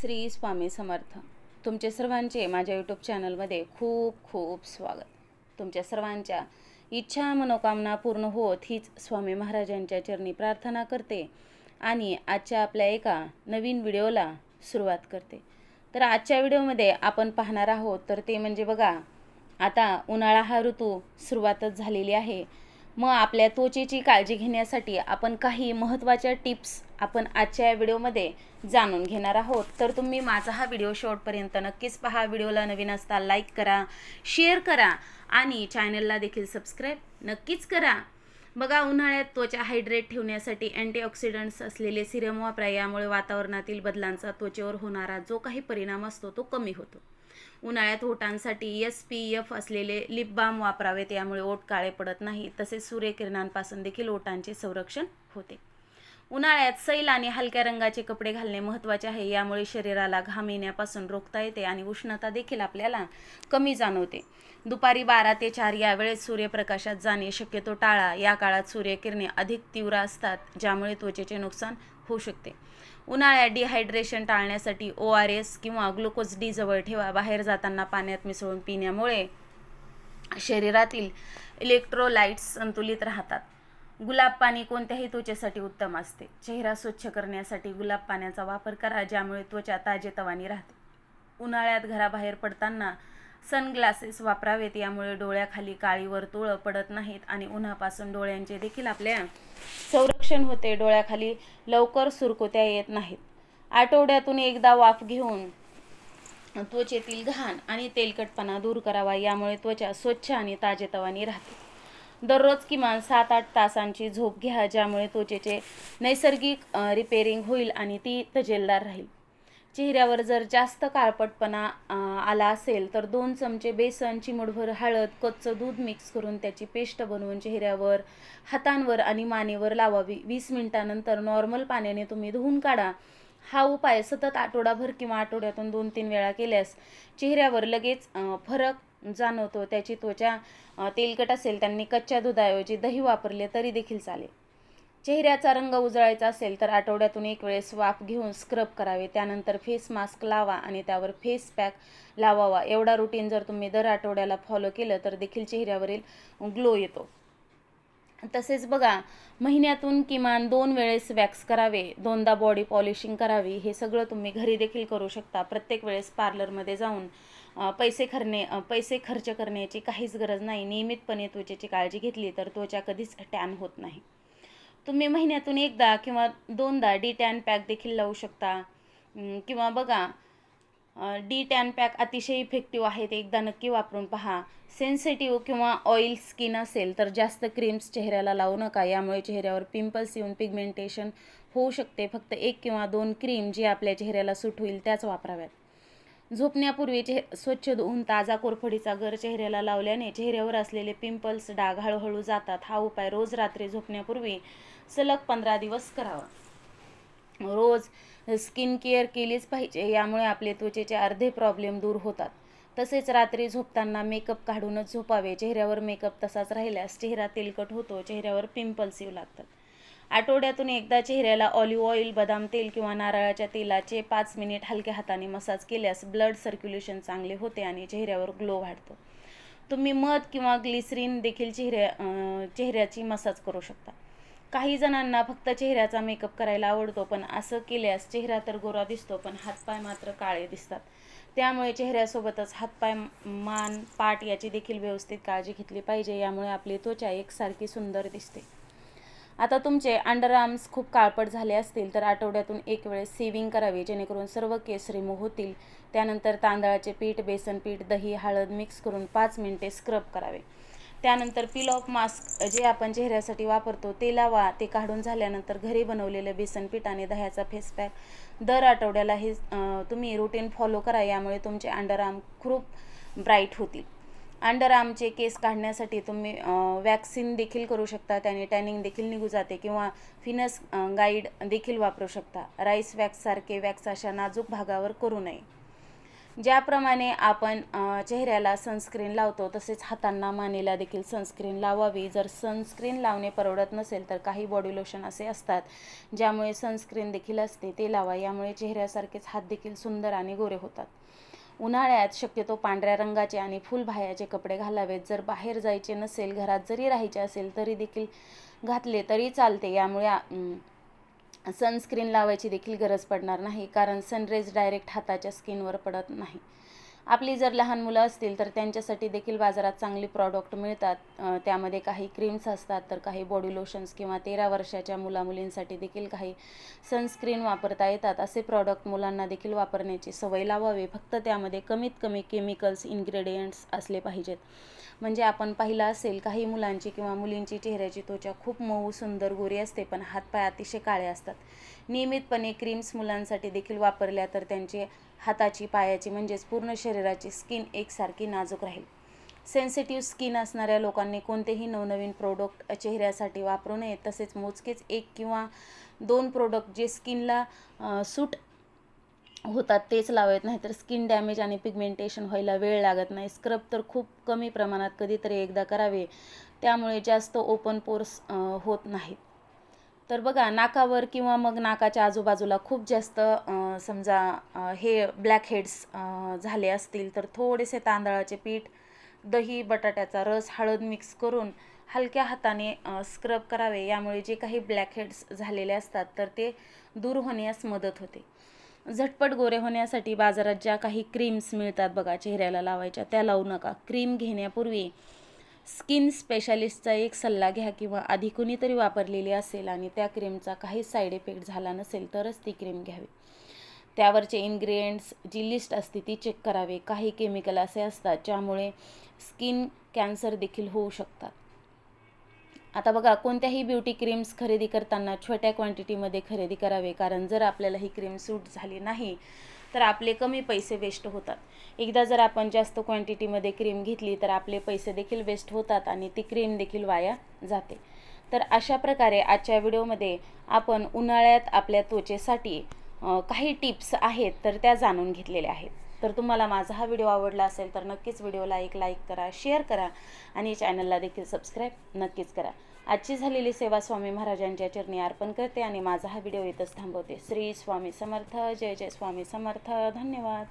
श्री स्वामी समर्थ. तुमचे सर्वांचे माझ्या यूट्यूब चॅनलमध्ये खूप खूप स्वागत. तुमच्या सर्वांच्या इच्छा मनोकामना पूर्ण होत हीच स्वामी महाराजांच्या चरणी प्रार्थना करते आणि आजच्या आपल्या एका नवीन व्हिडिओला सुरुवात करते. तर आजच्या व्हिडिओमध्ये आपण पाहणार आहोत तर ते म्हणजे बघा, आता उन्हाळा हा ऋतू सुरुवातच झालेली आहे. मग आपल्या त्वचेची काळजी घेण्यासाठी आपण काही महत्त्वाच्या टिप्स आपण आजच्या या व्हिडिओमध्ये जाणून घेणार आहोत. तर तुम्ही माझा हा व्हिडिओ शेवटपर्यंत नक्कीच पहा. व्हिडिओला नवीन असता लाईक करा, शेअर करा आणि चॅनलला देखील सबस्क्राईब नक्कीच करा. बघा, उन्हाळ्यात त्वचा हायड्रेट ठेवण्यासाठी अँटीऑक्सिडंट्स असलेले सिरम वापरा. यामुळे वातावरणातील बदलांचा त्वचेवर होणारा जो काही परिणाम असतो तो कमी होतो. उन्हाळ्यात ओठांसाठी SPF असलेले लिप बाम वापरावेत. यामुळे ओठ काळे पडत नाही. तसेच सूर्यकिरणांपासून देखील ओठांचे संरक्षण होते. उन्हाळ्यात सैल आणि हलक्या रंगाचे कपडे घालणे महत्त्वाचे आहे. यामुळे शरीराला घाम येण्यापासून रोखता येते आणि उष्णता देखील आपल्याला कमी जाणवते. दुपारी 12 ते 4 या वेळेत सूर्यप्रकाशात जाणे शक्यतो टाळा. या काळात सूर्यकिरणे अधिक तीव्र असतात, ज्यामुळे त्वचेचे नुकसान होऊ शकते. उन्हाळ्यात डिहायड्रेशन टाळण्यासाठी ORS किंवा ग्लुकोज डी जवळ ठेवा. बाहेर जाताना पाण्यात मिसळून पिण्यामुळे शरीरातील इलेक्ट्रोलाइट्स संतुलित राहतात. गुलाब पाणी कोणत्याही त्वचेसाठी उत्तम असते. चेहरा स्वच्छ करण्यासाठी गुलाब पाण्याचा वापर करा, ज्यामुळे त्वचा ताजेतवानी राहते. उन्हाळ्यात घराबाहेर पडताना सनग्लासेस वापरावेत. यामुळे डोळ्याखाली काळी वर्तुळं पडत नाहीत आणि उन्हापासून डोळ्यांचे देखील आपल्या संरक्षण होते. डोळ्याखाली लवकर सुरकुत्या येत नाहीत. आठवड्यातून एकदा वाफ घेऊन त्वचेतील घाण आणि तेलकटपणा दूर करावा. यामुळे त्वचा स्वच्छ आणि ताजेतवानी राहते. दररोज किमान 7-8 तासांची झोप घ्या, ज्यामुळे त्वचेचे नैसर्गिक रिपेअरिंग होईल आणि ती तजेलदार राहील. चेहऱ्यावर जर जास्त काळपटपणा आला असेल तर 2 चमचे बेसन, चिमूटभर हळद, कच्चं दूध मिक्स करून त्याची पेस्ट बनवून चेहऱ्यावर, हातांवर आणि मानेवर लावावी. 20 मिनिटांनंतर नॉर्मल पाण्याने तुम्ही धुवून काढा. हा उपाय सतत आठवडाभर किंवा आठवड्यातून 2-3 वेळा केल्यास चेहऱ्यावर लगेच फरक जाणवतो. त्याची त्वचा तेलकट असेल त्यांनी कच्च्या दुधाऐवजी दही वापरले तरी देखील चालेल. चेहऱ्याचा रंग उजळायचा असेल तर आठवड्यातून 1 वेळेस वाफ घेऊन स्क्रब करावे. त्यानंतर फेस मास्क लावा आणि त्यावर फेस पॅक लावावा. एवढा रुटीन जर तुम्ही दर आठवड्याला फॉलो केलं तर देखील चेहऱ्यावरील ग्लो येतो. तसेच बघा, महिन्यातून किमान 2 वेळेस वॅक्स करावे, 2दा बॉडी पॉलिशिंग करावी. हे सगळं तुम्ही घरी देखील करू शकता. प्रत्येक वेळेस पार्लरमध्ये जाऊन पैसे खर्च करण्याची काहीच गरज नाही. नियमितपणे त्वचेची काळजी घेतली तर त्वचा कधीच टॅन होत नाही. तुम्ही महिन्यातून 1दा किंवा 2दा डी टॅन पॅक देखील लावू शकता. किंवा बघा, डी टॅन पॅक अतिशय इफेक्टिव्ह आहेत. एकदा नक्की वापरून पहा. सेन्सिटिव्ह किंवा ऑइल स्किन असेल तर जास्त क्रीम्स चेहऱ्याला लावू नका. यामुळे चेहऱ्यावर पिंपल्स येऊन पिगमेंटेशन होऊ शकते. फक्त 1 किंवा 2 क्रीम जी आपल्या चेहऱ्याला सूट होईल त्याच वापराव्यात. झोपण्यापूर्वी स्वच्छ धुवून ताजा कोरफडीचा गर चेहऱ्याला लावल्याने चेहऱ्यावर असलेले पिंपल्स, डाग हळूहळू जातात. हा उपाय रोज रात्री झोपण्यापूर्वी सलग 15 दिवस करावा. रोज स्किन केअर केलीच पाहिजे. यामुळे आपले त्वचेचे अर्धे प्रॉब्लेम दूर होतात. तसेच रात्री झोपताना मेकअप काढूनच झोपावे. चेहऱ्यावर मेकअप तसाच राहिल्यास चेहरा तेलकट होतो, चेहऱ्यावर पिंपल्स येऊ लागतात. आठवड्यातून एकदा चेहऱ्याला ऑलिव्ह ऑइल, बदाम तेल किंवा नारळाच्या तेलाचे 5 मिनिट हलक्या हाताने मसाज केल्यास ब्लड सर्क्युलेशन चांगले होते आणि चेहऱ्यावर ग्लो वाढतो. तुम्ही मध किंवा ग्लिसरीन देखील चेहऱ्याची मसाज करू शकता. काही जणांना फक्त चेहऱ्याचा मेकअप करायला आवडतो, पण असं केल्यास चेहरा तर गोरा दिसतो पण हातपाय मात्र काळे दिसतात. त्यामुळे चेहऱ्यासोबतच हातपाय, मान, पाठ याची देखील व्यवस्थित काळजी घेतली पाहिजे. यामुळे आपली त्वचा एकसारखी सुंदर दिसते. आता तुमचे अंडर आर्म्स खूप काळपट झाले असतील तर आठवड्यातून 1 वेळेस सेविंग करावी, जेणेकरून सर्व केस रिमूव्ह होतील. त्यानंतर तांदळाचे पीठ, बेसन पीठ, दही, हळद मिक्स करून 5 मिनिटे स्क्रब करावे. त्यानंतर पील ऑफ मास्क जे आपण चेहऱ्यासाठी वापरतो ते लावा. ते काढून झाल्यानंतर घरी बनवलेलं बेसन पीठ आणि दह्याचा फेस पॅक दर आठवड्याला हे तुम्ही रुटीन फॉलो करा. यामुळे तुमचे अंडर आर्म खूप ब्राईट होतील. अंडर आर्मचे केस काढण्यासाठी तुम्ही वॅक्सिन देखील करू शकता. त्याने टॅनिंग देखील निघून जाते. किंवा फिनस गाईड देखील वापरू शकता. राईस वॅक्स सारखे वॅक्स अशा नाजूक भागावर करू नये. ज्याप्रमाणे आपण चेहऱ्याला सनस्क्रीन लावतो तसेच हातांना मानेला देखील सनस्क्रीन लावावी. जर सनस्क्रीन लावणे परवडत नसेल तर काही बॉडी लोशन असे असतात ज्यामुळे सनस्क्रीन देखील असते, ते लावा. यामुळे चेहऱ्यासारखेच हात देखील सुंदर आणि गोरे होतात. उन्हाळ्यात शक्यतो पांढऱ्या रंगाचे आणि फुलबाह्याचे कपडे घालावेत. जर बाहेर जायचे नसेल, घरात जरी राहायचे असेल तरी देखील घातले तरी चालते. यामुळे सनस्क्रीन लावायची देखील गरज पडणार नाही, कारण सनरेज डायरेक्ट हाताच्या स्किनवर पडत नाही. आपली जर लहान मुलं असतील तर त्यांच्यासाठी देखील बाजारात चांगली प्रॉडक्ट मिळतात. त्यामध्ये काही क्रीम्स असतात तर काही बॉडी लोशन्स किंवा 13 वर्षाच्या मुलामुलींसाठी देखील काही सनस्क्रीन वापरता येतात. असे प्रॉडक्ट मुलांना देखील वापरण्याची सवय लावावी. फक्त त्यामध्ये कमीत कमी केमिकल्स इन्ग्रेडियंट्स असले पाहिजेत. म्हणजे आपण पाहिलं असेल काही मुलांची किंवा मुलींची चेहऱ्याची त्वचा खूप मऊ सुंदर गोरी असते, पण हातपाय अतिशय काळे असतात. नियमितपणे क्रीम्स मुलांसाठी देखील वापरल्या तर त्यांची हाताची, पायाची म्हणजेच पूर्ण शरीराची स्किन एकसारखी नाजूक राहील. सेन्सिटिव्ह स्किन असणाऱ्या लोकांनी कोणतेही नवनवीन प्रोडक्ट चेहऱ्यासाठी वापरू नये. तसेच मोजकेच 1 किंवा 2 प्रोडक्ट जे स्किनला सूट होतात तेच लावावेत, नाहीतर स्किन डॅमेज आणि पिगमेंटेशन व्हायला वेळ लागत नाही. स्क्रब तर खूप कमी प्रमाणात कधीतरी एकदा करावे, त्यामुळे जास्त ओपन पोर्स होत नाहीत. तर बघा, नाकावर किंवा मग नाकाच्या आजूबाजूला खूप जास्त समजा हे ब्लॅक हेड्स झाले असतील तर थोडेसे तांदळाचे पीठ, दही, बटाट्याचा रस, हळद मिक्स करून हलक्या हाताने स्क्रब करावे. यामुळे जे काही ब्लॅक हेड्स झालेले असतात तर ते दूर होण्यास मदत होते. झटपट गोरे होण्यासाठी बाजारात ज्या काही क्रीम्स मिळतात बघा चेहऱ्याला लावायच्या, त्या लावू नका. क्रीम घेण्यापूर्वी स्किन स्पेशालिस्टचा एक सल्ला घ्या किंवा आधी कुणीतरी वापरलेली असेल आणि त्या क्रीमचा काही साईड इफेक्ट झाला नसेल तरच ती क्रीम घ्यावी. त्यावरचे इन्ग्रेडियंट्स जी लिस्ट असते ती चेक करावे. काही केमिकल असे असतात ज्यामुळे स्किन कॅन्सर देखील होऊ शकतात. आता बघा, कोणत्याही ब्युटी क्रीम्स खरेदी करताना छोट्या क्वांटिटीमध्ये खरेदी करावे, कारण जर आपल्याला ही क्रीम सूट झाली नाही तर आपले कमी पैसे वेस्ट होतात. एकदा जर आपण जास्त क्वांटिटीमध्ये क्रीम घेतली तर आपले पैसे देखील वेस्ट होतात आणि ती क्रीम देखील वाया जाते. तर अशा प्रकारे आजच्या व्हिडिओमध्ये आपण उन्हाळ्यात आपल्या त्वचेसाठी काही टिप्स आहेत तर त्या जाणून घेतलेल्या आहेत. तर तुम्हाला माझा हा व्हिडिओ आवडला असेल तर नक्कीच व्हिडिओला एक लाईक करा, शेअर करा आणि चॅनलला देखील सबस्क्राईब नक्कीच करा. आजची झालेली सेवा स्वामी महाराजांच्या चरणी अर्पण करते आणि माझा हा व्हिडिओ इथंच थांबवते. श्री स्वामी समर्थ. जय जय स्वामी समर्थ. धन्यवाद.